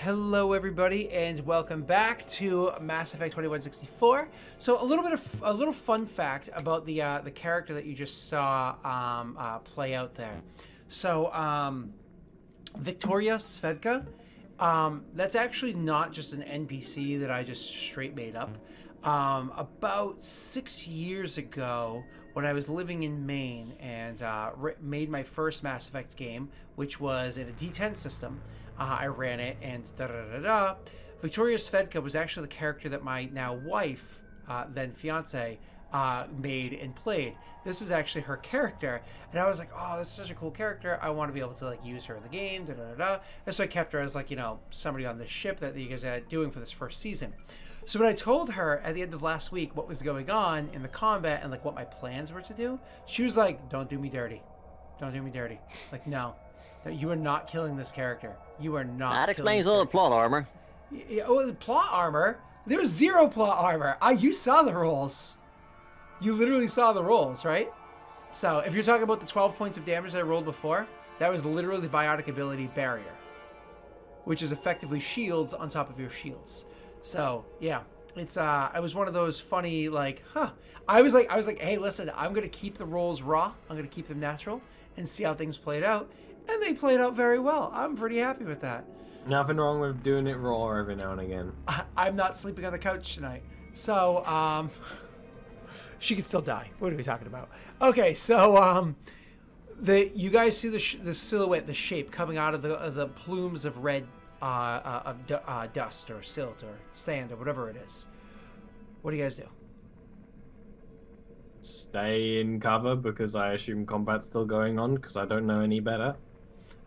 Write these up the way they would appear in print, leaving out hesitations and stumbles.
Hello everybody and welcome back to Mass Effect 2164. So a little fun fact about the character that you just saw play out there. So Victoria Svedka, that's actually not just an NPC that I just straight made up. About 6 years ago, when I was living in Maine and made my first Mass Effect game, which was in a D10 system, I ran it and da-da-da-da. Victoria Svedka was actually the character that my now wife, then fiance, made and played. This is actually her character, and I was like, oh, this is such a cool character. I want to be able to like use her in the game, da-da-da-da. And so I kept her as like, you know, somebody on this ship that you guys are doing for this first season. So when I told her at the end of last week what was going on in the combat and like what my plans were to do, she was like, don't do me dirty. Don't do me dirty. Like, no, you are not killing this character. You are not. That explains all the plot armor. Yeah, well, the plot armor? There was zero plot armor. You saw the rolls. You literally saw the rolls, right? So if you're talking about the 12 points of damage that I rolled before, that was literally the biotic ability barrier, which is effectively shields on top of your shields. So yeah, it's it was one of those funny like, I was like, hey, listen, I'm gonna keep the rolls raw. I'm gonna keep them natural and see how things played out, and they played out very well. I'm pretty happy with that. Nothing wrong with doing it raw every now and again. I'm not sleeping on the couch tonight, so she could still die. What are we talking about? Okay, so you guys see the silhouette, the shape coming out of the plumes of red. Dust or silt or sand or whatever it is. What do you guys do? Stay in cover because I assume combat's still going on because I don't know any better.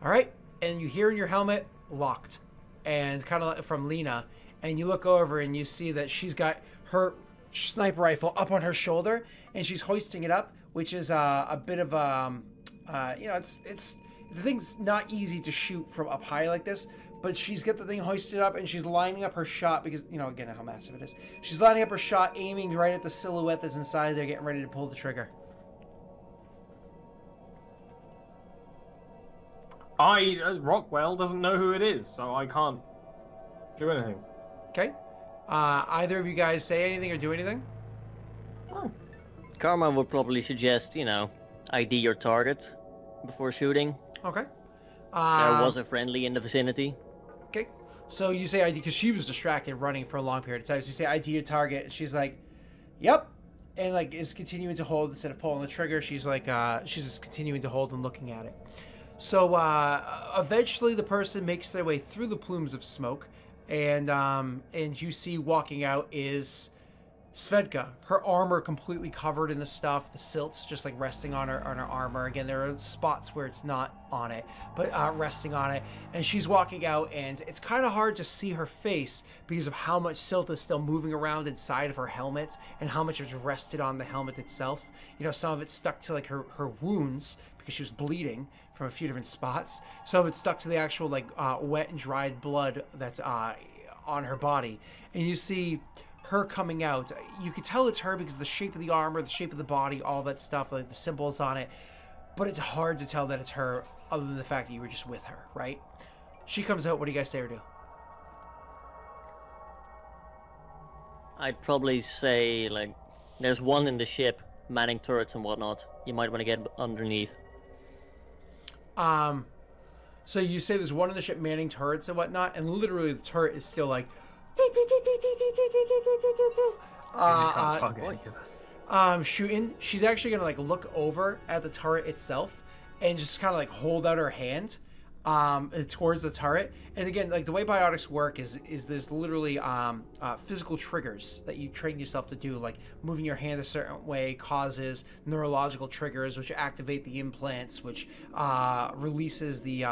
All right, and you hear in your helmet locked, and kind of from Lena, and you look over and you see that she's got her sniper rifle up on her shoulder and she's hoisting it up, which is a bit of you know, it's the thing's not easy to shoot from up high like this. But she's got the thing hoisted up and she's lining up her shot because, you know, again, how massive it is. She's lining up her shot, aiming right at the silhouette that's inside there, getting ready to pull the trigger. Rockwell doesn't know who it is, so I can't do anything. Okay. Either of you guys say anything or do anything? Oh. Karma would probably suggest, you know, ID your target before shooting. Okay. There was a friendly in the vicinity. Okay, so you say ID because she was distracted running for a long period of time. So you say ID your target, and she's like, "Yep," and like is continuing to hold instead of pulling the trigger. She's like, she's just continuing to hold and looking at it. So eventually, the person makes their way through the plumes of smoke, and you see walking out is Svedka, her armor completely covered in the stuff, the silts just like resting on her armor. Again, there are spots where it's not on it, but resting on it. And she's walking out, and it's kind of hard to see her face because of how much silt is still moving around inside of her helmet and how much is rested on the helmet itself. You know, some of it's stuck to like her wounds because she was bleeding from a few different spots. Some of it's stuck to the actual like wet and dried blood that's on her body. And you see her coming out. You could tell it's her because of the shape of the armor, the shape of the body, all that stuff, like the symbols on it. But it's hard to tell that it's her other than the fact that you were just with her, right? She comes out. What do you guys say or do? I'd probably say, like, there's one in the ship manning turrets and whatnot. You might want to get underneath. So you say there's one in the ship manning turrets and whatnot, and literally the turret is still like shooting. She's actually gonna like look over at the turret itself and just kind of like hold out her hand towards the turret. And again, like the way biotics work is there's literally physical triggers that you train yourself to do, like moving your hand a certain way causes neurological triggers which activate the implants, which releases the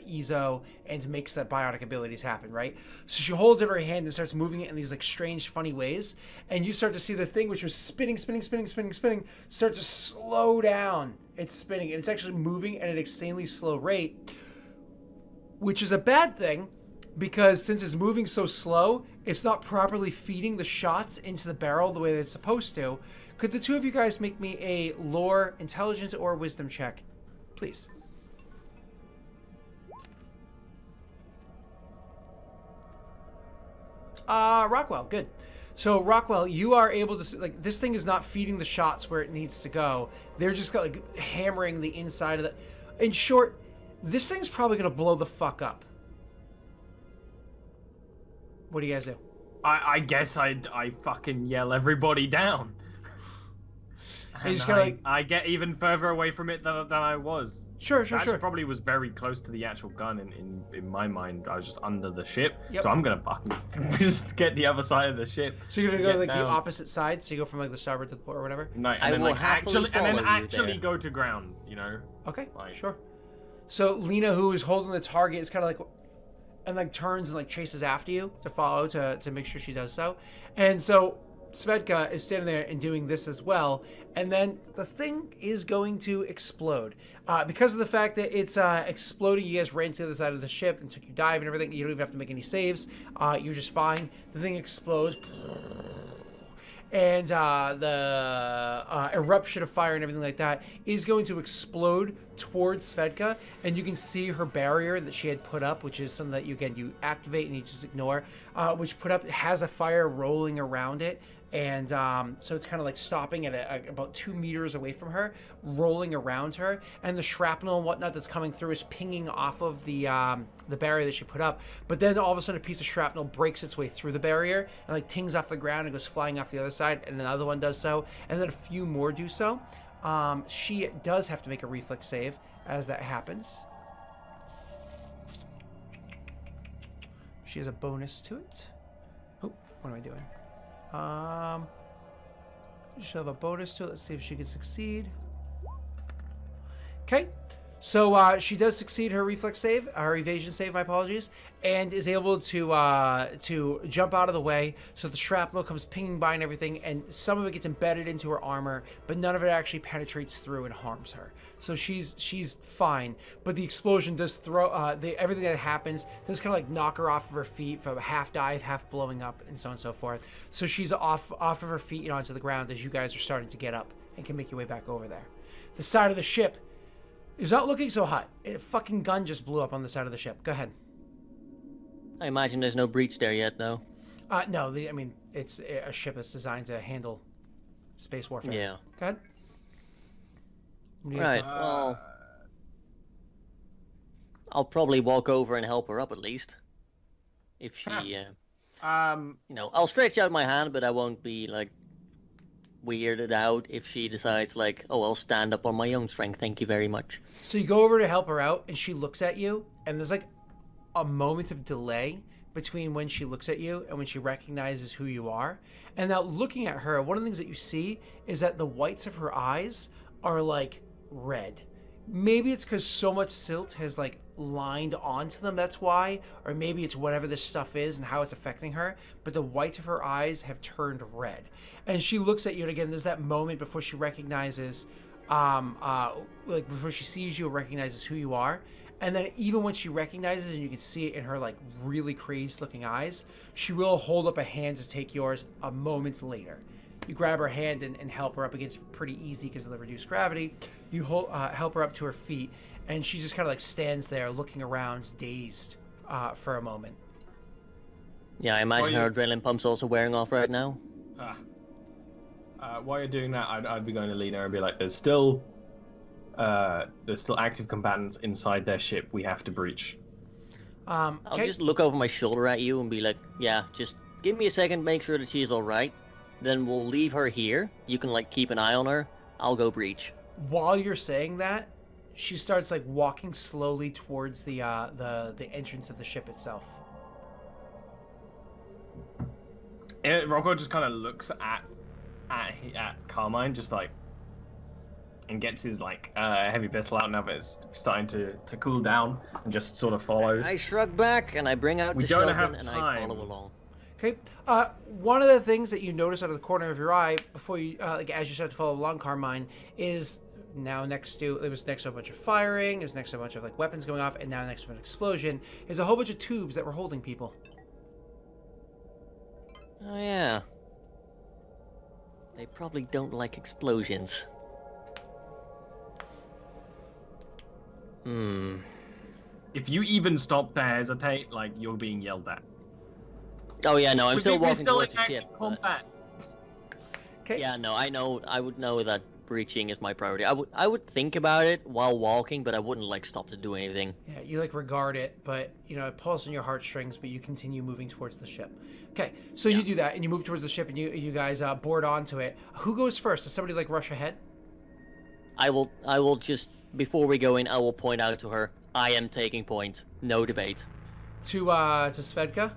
EZO and makes that biotic abilities happen, right? So she holds it in her hand and starts moving it in these like strange, funny ways, and you start to see the thing which was spinning, start to slow down. It's spinning, and it's actually moving at an insanely slow rate, which is a bad thing because since it's moving so slow, it's not properly feeding the shots into the barrel the way that it's supposed to. Could the two of you guys make me a lore, intelligence, or wisdom check, please? Rockwell, good. So Rockwell, you are able to like this thing is not feeding the shots where it needs to go. They're just like hammering the inside of the. In short, this thing's probably gonna blow the fuck up. What do you guys do? I guess I fucking yell everybody down. And just gotta, like... I get even further away from it than I was. Sure. Probably was very close to the actual gun in my mind. I was just under the ship. Yep. So I'm gonna fucking just get the other side of the ship. So you're gonna go like down. The opposite side. So you go from like the starboard to the port or whatever. Nice. And then actually go to ground. You know. Okay. Like... Sure. So Lena, who is holding the target, is kind of like, and like turns and like chases after you to follow to make sure she does so, and so. Svedka is standing there and doing this as well, and then the thing is going to explode. Because of the fact that it's exploding, you guys ran to the other side of the ship and took your dive and everything. You don't even have to make any saves. You're just fine. The thing explodes. And the eruption of fire and everything like that is going to explode towards Svedka, and you can see her barrier that she had put up, which is something that you activate and you just ignore, which put up has a fire rolling around it, and so it's kind of like stopping at about 2 meters away from her, rolling around her, and the shrapnel and whatnot that's coming through is pinging off of the barrier that she put up. But then all of a sudden a piece of shrapnel breaks its way through the barrier and like tings off the ground and goes flying off the other side, and another one does so, and then a few more do so. She does have to make a reflex save as that happens. She has a bonus to it. Oh, what am I doing? She'll have a bonus to it. Let's see if she can succeed. Okay. So she does succeed her reflex save, her evasion save, my apologies, and is able to jump out of the way. So the shrapnel comes pinging by and everything, and some of it gets embedded into her armor, but none of it actually penetrates through and harms her. So she's fine. But the explosion does throw everything that happens does kind of like knock her off of her feet from a half dive, half blowing up, and so on and so forth. So she's off of her feet and onto the ground as you guys are starting to get up and can make your way back over there. The side of the ship is not looking so hot. A fucking gun just blew up on the side of the ship. Go ahead. I imagine there's no breach there yet, though. No, I mean, it's a ship that's designed to handle space warfare. Yeah. Go ahead. Right, well... I'll probably walk over and help her up at least. If she, you know, I'll stretch out my hand, but I won't be, like, weirded out if she decides, like, oh, I'll stand up on my own strength, thank you very much. So you go over to help her out, and she looks at you, and there's, like, a moment of delay between when she looks at you and when she recognizes who you are. And now looking at her, one of the things that you see is that the whites of her eyes are, like, red. Maybe it's because so much silt has, like, lined onto them, that's why, or maybe it's whatever this stuff is and how it's affecting her, but the whites of her eyes have turned red. And she looks at you, and again, there's that moment before she recognizes, like, before she sees you or recognizes who you are, and then even when she recognizes, and you can see it in her, like, really crazed looking eyes, she will hold up a hand to take yours a moment later. You grab her hand and help her up. It's pretty easy because of the reduced gravity. You help her up to her feet, and she just kind of like stands there looking around, dazed for a moment. Yeah, I imagine her adrenaline pump's also wearing off right now. While you're doing that, I'd be going to Lena and be like, there's still active combatants inside their ship. We have to breach. I'll just look over my shoulder at you and be like, yeah, just give me a second, make sure that she's all right. Then we'll leave her here. You can, like, keep an eye on her. I'll go breach. While you're saying that, she starts, like, walking slowly towards the entrance of the ship itself. Rocco just kind of looks at Carmine, just like, and gets his, like, heavy pistol out now that it's starting to cool down, and just sort of follows. I shrug back and I bring out the shotgun and I follow along. Okay. One of the things that you notice out of the corner of your eye before you, like, as you start to follow along, Carmine, is now it was next to a bunch of firing, it was next to a bunch of, like, weapons going off, and now next to an explosion is a whole bunch of tubes that were holding people. Oh yeah. They probably don't like explosions. If you even stop to hesitate, like, you're being yelled at. Oh yeah, no, I'm still walking towards the in ship. active combat. Okay. Yeah, no, I would know that breaching is my priority. I would think about it while walking, but I wouldn't like stop to do anything. Yeah, you like regard it, but you know it pulls on your heartstrings. But you continue moving towards the ship. Okay, so you do that, and you move towards the ship, and you guys board onto it. Who goes first? Does somebody like rush ahead? I will just before we go in, I will point out to her, I am taking point. No debate. To Svedka?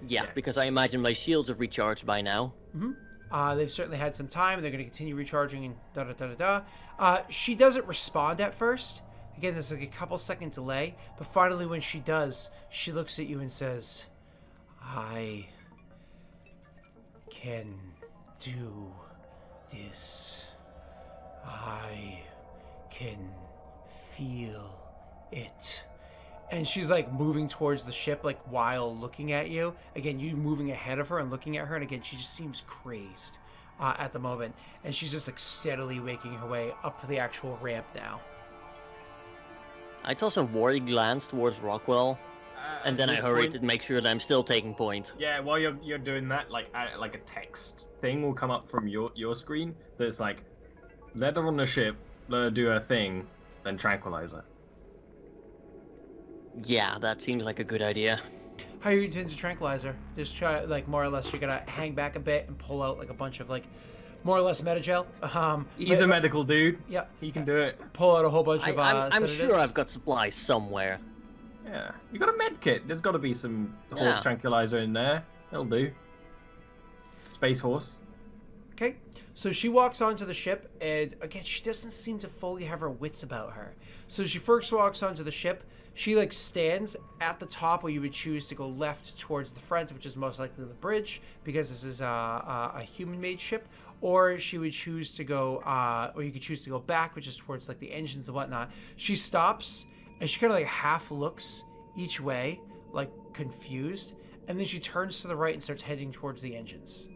Yeah, because I imagine my shields have recharged by now. They've certainly had some time. They're going to continue recharging and da-da-da-da-da. She doesn't respond at first. Again, there's like a couple second delay. But finally, when she does, she looks at you and says, I can do this. I can feel it. And she's like moving towards the ship, like while looking at you. Again, you moving ahead of her and looking at her, and again, she just seems crazed at the moment. And she's just like steadily making her way up the actual ramp now. I toss a worried glance towards Rockwell, and then I hurry to make sure that I'm still taking point. Yeah, while you're doing that, like a text thing will come up from your screen that's like, let her on the ship, let her do her thing, then tranquilize her. Yeah, that seems like a good idea. How you intend to tranquilize her? Just try, like, more or less, you're gonna hang back a bit and pull out like a bunch of like, more or less metagel. He's a medical dude. Yeah, he can do it. Pull out a whole bunch of. I'm sure I've got supplies somewhere. Yeah, you got a med kit. There's got to be some horse tranquilizer in there. That'll do. Space horse. Okay, so she walks onto the ship, and again, she doesn't seem to fully have her wits about her. So she first walks onto the ship. She like stands at the top where you would choose to go left towards the front, which is most likely the bridge, because this is a human-made ship. Or she would choose to go, or you could choose to go back, which is towards like the engines and whatnot. She stops, and she kind of like half looks each way, like confused, and then she turns to the right and starts heading towards the engines.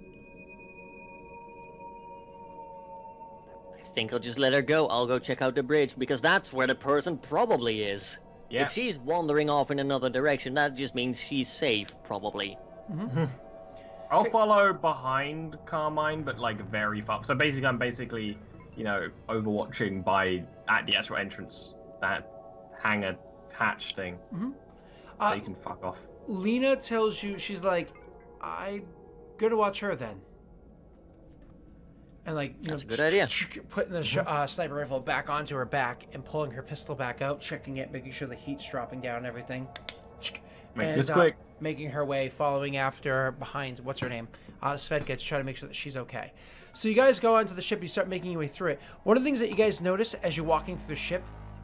I think I'll just let her go. I'll go check out the bridge, because that's where the person probably is. Yeah. If she's wandering off in another direction, that just means she's safe, probably. I'll follow behind Carmine, but like very far. So basically, I'm you know, overwatching at the actual entrance, that hangar hatch thing. So you can fuck off. Lena tells you, she's like, I'm gonna watch her then. And like, you That's know, a good idea. Putting the sniper rifle back onto her back and pulling her pistol back out, checking it, making sure the heat's dropping down and everything. Make this quick. Making her way, following after behind, what's her name? Svedka, to try to make sure that she's okay. So you guys go onto the ship, you start making your way through it. One of the things that you guys notice as you're walking through the ship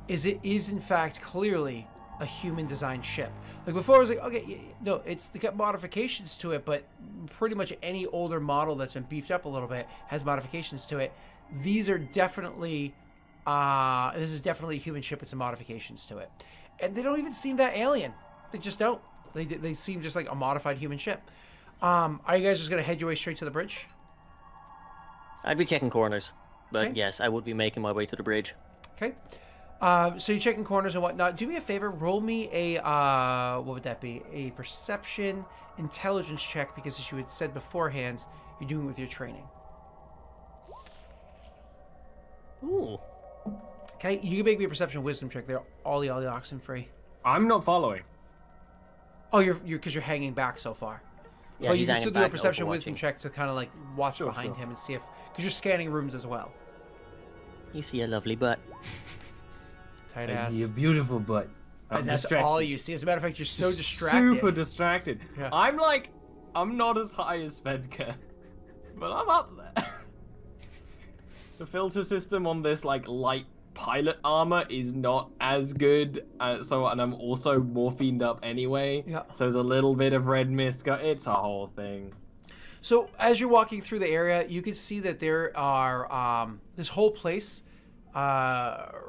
is it is in fact clearly a human-designed ship. Like before, I was like, okay, no, they got modifications to it, but pretty much any older model that's been beefed up a little bit has modifications to it. These are definitely, this is definitely a human ship with some modifications to it, and they don't even seem that alien. They just don't. They seem just like a modified human ship. Are you guys just gonna head your way straight to the bridge? I'd be checking corners, but yes, I would be making my way to the bridge. Okay. So you're checking corners and whatnot. Do me a favor, roll me a, what would that be? A perception intelligence check, because as you had said beforehand, you're doing it with your training. Ooh. Okay, you can make me a perception wisdom check. They're all the oxen free. I'm not following. Oh, you're because you're hanging back so far. Yeah, but you can still do a perception overwatching. Wisdom check to kind of like watch behind him and see if, because you're scanning rooms as well. You see a lovely butt. Tight ass. I see a beautiful butt. And that's all you see. As a matter of fact, you're so distracted. Super distracted. Yeah. I'm not as high as Svedka, but I'm up there. The filter system on this like light pilot armor is not as good, and I'm also morphined up anyway. Yeah. So there's a little bit of red mist. It's a whole thing. So as you're walking through the area, you can see that there are this whole place.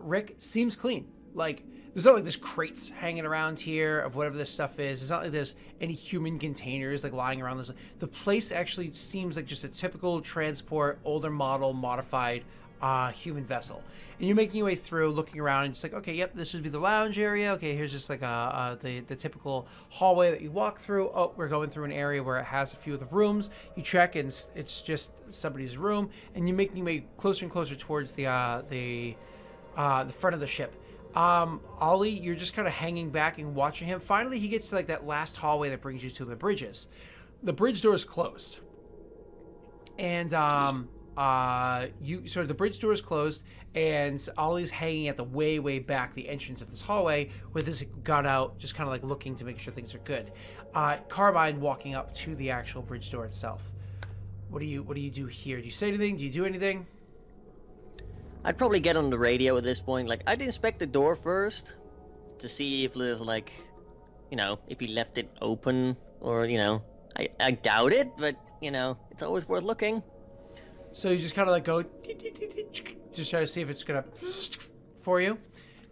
Rick, seems clean. Like there's not like there's crates hanging around here of whatever this stuff is. It's not like there's any human containers like lying around this. The place actually seems like just a typical transport, older model, modified human vessel. And you're making your way through, looking around, and just like, okay, yep, this would be the lounge area. Okay, here's just like the typical hallway that you walk through. Oh, we're going through an area where it has a few of the rooms. You check, and it's just somebody's room, and you're making your way closer and closer towards the front of the ship. Ollie, you're just kind of hanging back and watching him. Finally, he gets to like that last hallway that brings you to the bridges. The bridge door is closed, and the bridge door is closed, and Ollie's hanging at the way back, the entrance of this hallway, with his gun out, just kind of like looking to make sure things are good. Carmine walking up to the actual bridge door itself. What do you do here? Do you say anything? Do you do anything? I'd probably get on the radio at this point. Like, I'd inspect the door first to see if there's like, you know, if he left it open, or, you know, I doubt it, but, you know, it's always worth looking. So you just kind of like go just try to see if it's gonna for you.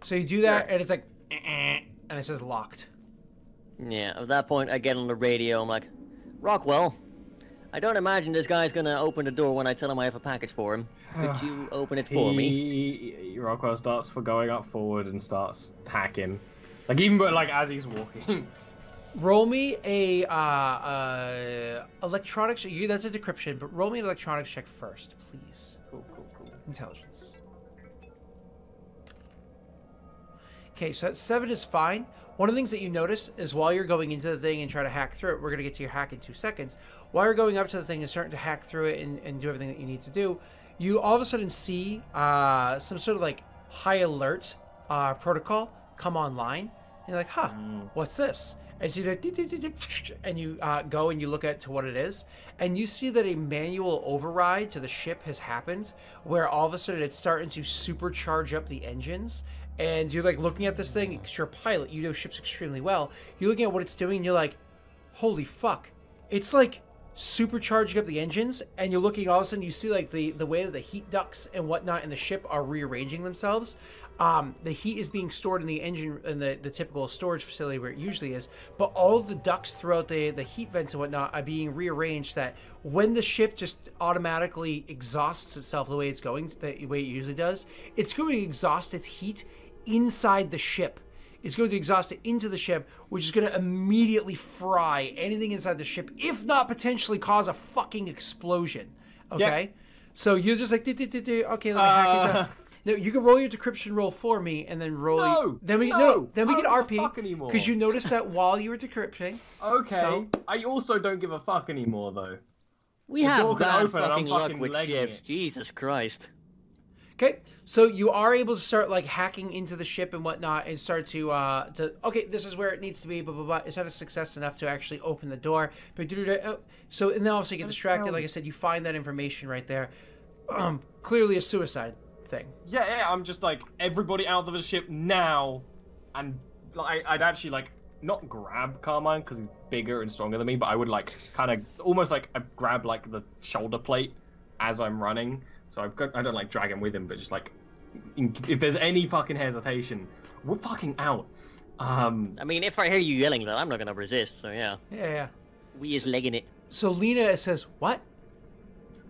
So you do that, and it's like, and it says locked. Yeah, at that point, I get on the radio. I'm like, Rockwell, I don't imagine this guy's gonna open the door when I tell him I have a package for him. Could you open it for me? Rockwell starts going up forward and starts hacking, like even but like as he's walking. Roll me a electronics. That's a decryption, but roll me an electronics check first, please. Cool. Intelligence. Okay, so that 7 is fine. One of the things that you notice is while you're going into the thing and try to hack through it, we're gonna get to your hack in 2 seconds. While you're going up to the thing and starting to hack through it and do everything that you need to do, you all of a sudden see some sort of like high alert protocol come online. And you're like, huh, what's this? And so you go and you look at to what it is, and you see that a manual override to the ship has happened, where all of a sudden it's starting to supercharge up the engines. And you're like looking at this thing, because you're a pilot, you know ships extremely well. You're looking at what it's doing, and you're like, holy fuck. It's like supercharging up the engines, and you're looking, all of a sudden you see like the way that the heat ducts and whatnot in the ship are rearranging themselves. The heat is being stored in the engine, in the typical storage facility where it usually is, but all of the ducts throughout the heat vents and whatnot are being rearranged, that when the ship just automatically exhausts itself the way it's going, the way it usually does, it's going to exhaust its heat inside the ship. It's going to exhaust it into the ship, which is going to immediately fry anything inside the ship, if not potentially cause a fucking explosion. Okay? Yep. So you're just like, okay, let me hack into... No, you can roll your decryption roll for me, and then roll. Then we can RP, because you noticed that while you were decrypting. Okay. So, I also don't give a fuck anymore, though. We have bad fucking luck with ships. Jesus Christ. Okay, so you are able to start like hacking into the ship and whatnot, and start to okay, this is where it needs to be, blah blah blah. It's not a success enough to actually open the door, but so and then also you get distracted. Like I said, you find that information right there. Clearly a suicide thing. Yeah, I'm just like, everybody out of the ship now, and like I'd actually like not grab Carmine because he's bigger and stronger than me, but I would like kind of almost like I grab like the shoulder plate as I'm running. So I don't like drag him with him, but just like, if there's any fucking hesitation, we're fucking out. I mean, if I hear you yelling that, I'm not gonna resist. So yeah. Yeah. We is legging it. So Lena says, "What?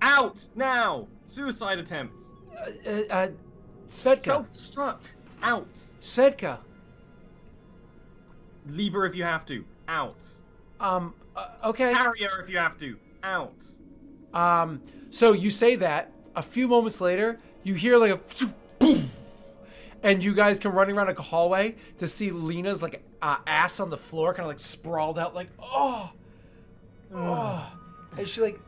Out now! Suicide attempt. Svedka. Self-destruct. Out. Svedka. Leave her if you have to. Out. Okay. Carry her if you have to. Out. So you say that. A few moments later, you hear like a boom, and you guys come running around like a hallway to see Lena's like ass on the floor, kind of like sprawled out, like oh, and she like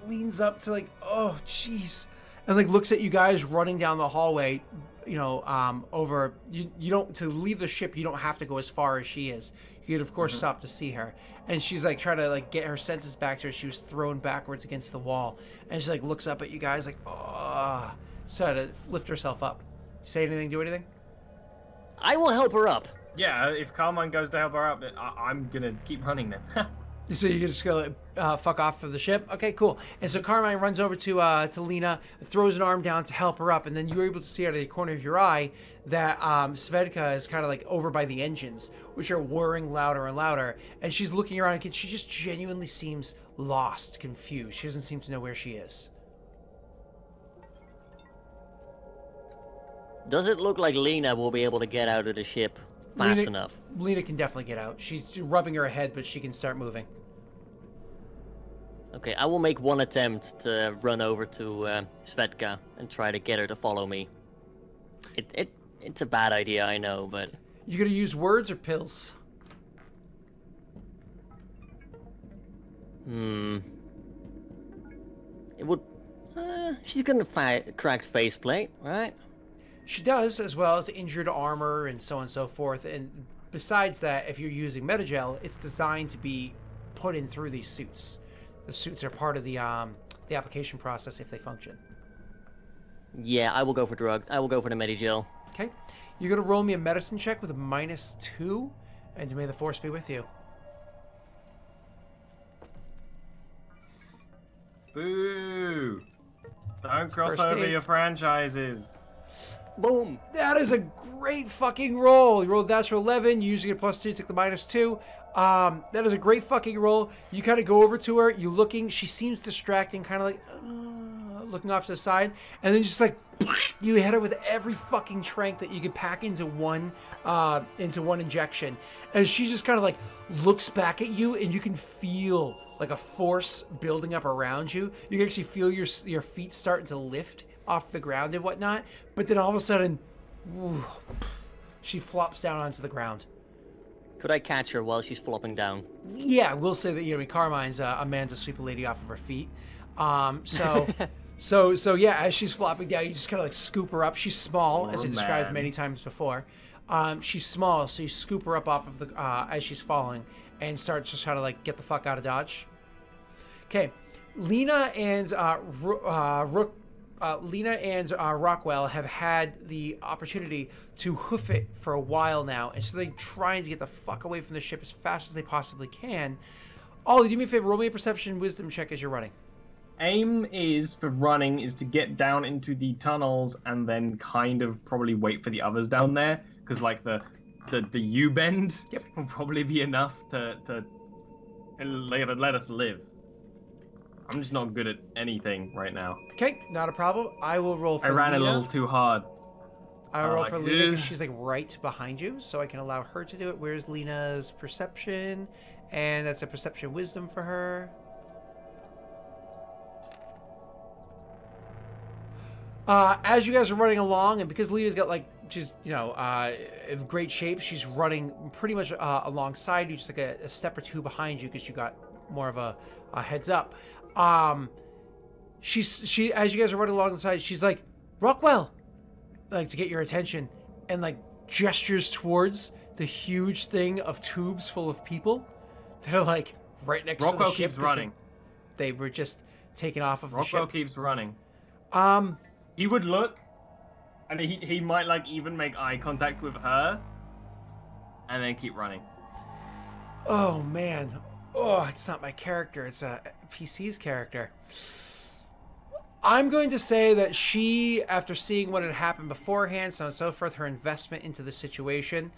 leans up to like, oh jeez, and like looks at you guys running down the hallway. You know, over you don't, to leave the ship, you don't have to go as far as she is. You could of course stop to see her, and she's like trying to like get her senses back to her. She was thrown backwards against the wall, and she like looks up at you guys like, oh, try to lift herself up. Say anything, do anything? I will help her up. Yeah, if Carmine goes to help her up, I'm gonna keep running then. So you just go fuck off of the ship? Okay, cool. And so Carmine runs over to Lena, throws an arm down to help her up, and then you're able to see out of the corner of your eye that Svedka is kind of like over by the engines, which are whirring louder and louder, and she's looking around, and she just genuinely seems lost, confused. She doesn't seem to know where she is. Does it look like Lena will be able to get out of the ship fast enough? Lena can definitely get out. She's rubbing her head, but she can start moving. Okay, I will make one attempt to run over to Svetka and try to get her to follow me. It's a bad idea, I know, but... You gonna use words or pills? It would... she's gonna cracked faceplate, right? She does, as well as injured armor and so on and so forth. And besides that, if you're using Metagel, it's designed to be put in through these suits. The suits are part of the application process if they function. Yeah, I will go for drugs. I will go for the Medigel. Okay. You're going to roll me a medicine check with a -2, and may the force be with you. Boo! Don't cross over your franchises. Boom! That is a great fucking roll. You rolled natural 11, you usually get +2, took the -2. That is a great fucking roll. You kind of go over to her, you're looking, she seems distracting, kind of like, looking off to the side, and then just like, you hit her with every fucking trank that you could pack into one injection. And she just kind of like looks back at you, and you can feel like a force building up around you. You can actually feel your feet starting to lift off the ground and whatnot, but then all of a sudden, whoo, she flops down onto the ground. Could I catch her while she's flopping down? Yeah, I will say that, you know, Carmine's a man to sweep a lady off of her feet. So yeah, as she's flopping down, you just kind of like scoop her up. She's small, as I described many times before. She's small, so you scoop her up off of the as she's falling and start just trying to like get the fuck out of Dodge. Okay, Lena and Rockwell have had the opportunity to hoof it for a while now, and so they're trying to get the fuck away from the ship as fast as they possibly can. Ollie, do me a favor, roll me a perception wisdom check as you're running. Aim is for running is to get down into the tunnels and then kind of probably wait for the others down there, because like the U-bend will probably be enough to let us live. I'm just not good at anything right now. Okay, not a problem. I will roll for I ran Lena. a little too hard. I roll for Lena because she's like right behind you, so I can allow her to do it. Where's Lena's perception? And that's a perception wisdom for her. As you guys are running along, and because Lena's got like, she's, you know, in great shape, she's running pretty much alongside you, just like a step or two behind you because you got more of a heads up. She as you guys are running along the side, she's like, Rockwell, like to get your attention, and like gestures towards the huge thing of tubes full of people that are like right next to the ship. Keeps running. They were just taken off of the ship. Rockwell keeps running. He would look, and he might like even make eye contact with her, and then keep running. Oh man. Oh, it's not my character. It's a PC's character. I'm going to say that she, after seeing what had happened beforehand, so on and so forth, her investment into the situation,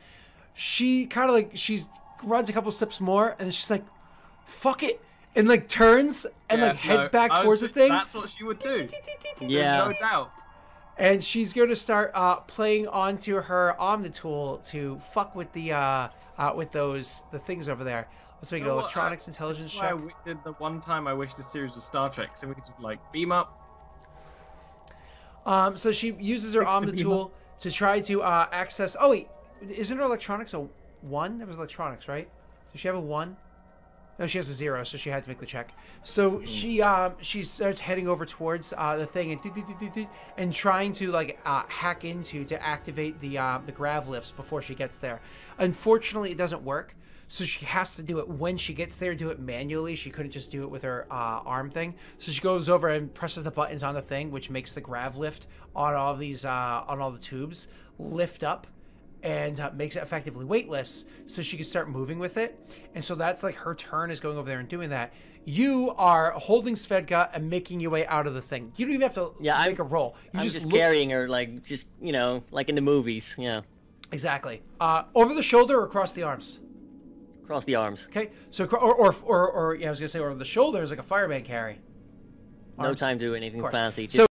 she kind of like, she runs a couple steps more, and she's like, fuck it, and like turns and like heads back towards the thing. That's what she would do. Yeah. There's no doubt. And she's going to start playing onto her Omnitool to fuck with the with the things over there. Let's make an electronics intelligence check. We did the one time I wish the series was Star Trek, so we could just like beam up. So she uses her Omnitool to try to access. Oh wait, isn't her electronics a 1? That was electronics, right? Does she have a 1? No, she has a 0, so she had to make the check. So she starts heading over towards the thing and trying to like hack into to activate the grav lifts before she gets there. Unfortunately, it doesn't work. So she has to do it when she gets there, do it manually. She couldn't just do it with her arm thing. So she goes over and presses the buttons on the thing, which makes the grav lift on all of these, on all the tubes, lift up and makes it effectively weightless so she can start moving with it. And so that's like her turn is going over there and doing that. You are holding Svedka and making your way out of the thing. You don't even have to make a roll. I'm just carrying her like, just, you know, like in the movies. Yeah. Exactly. Over the shoulder or across the arms? Across the arms. Okay, so or yeah, I was gonna say over the shoulders like a fireman carry. No time to do anything fancy. So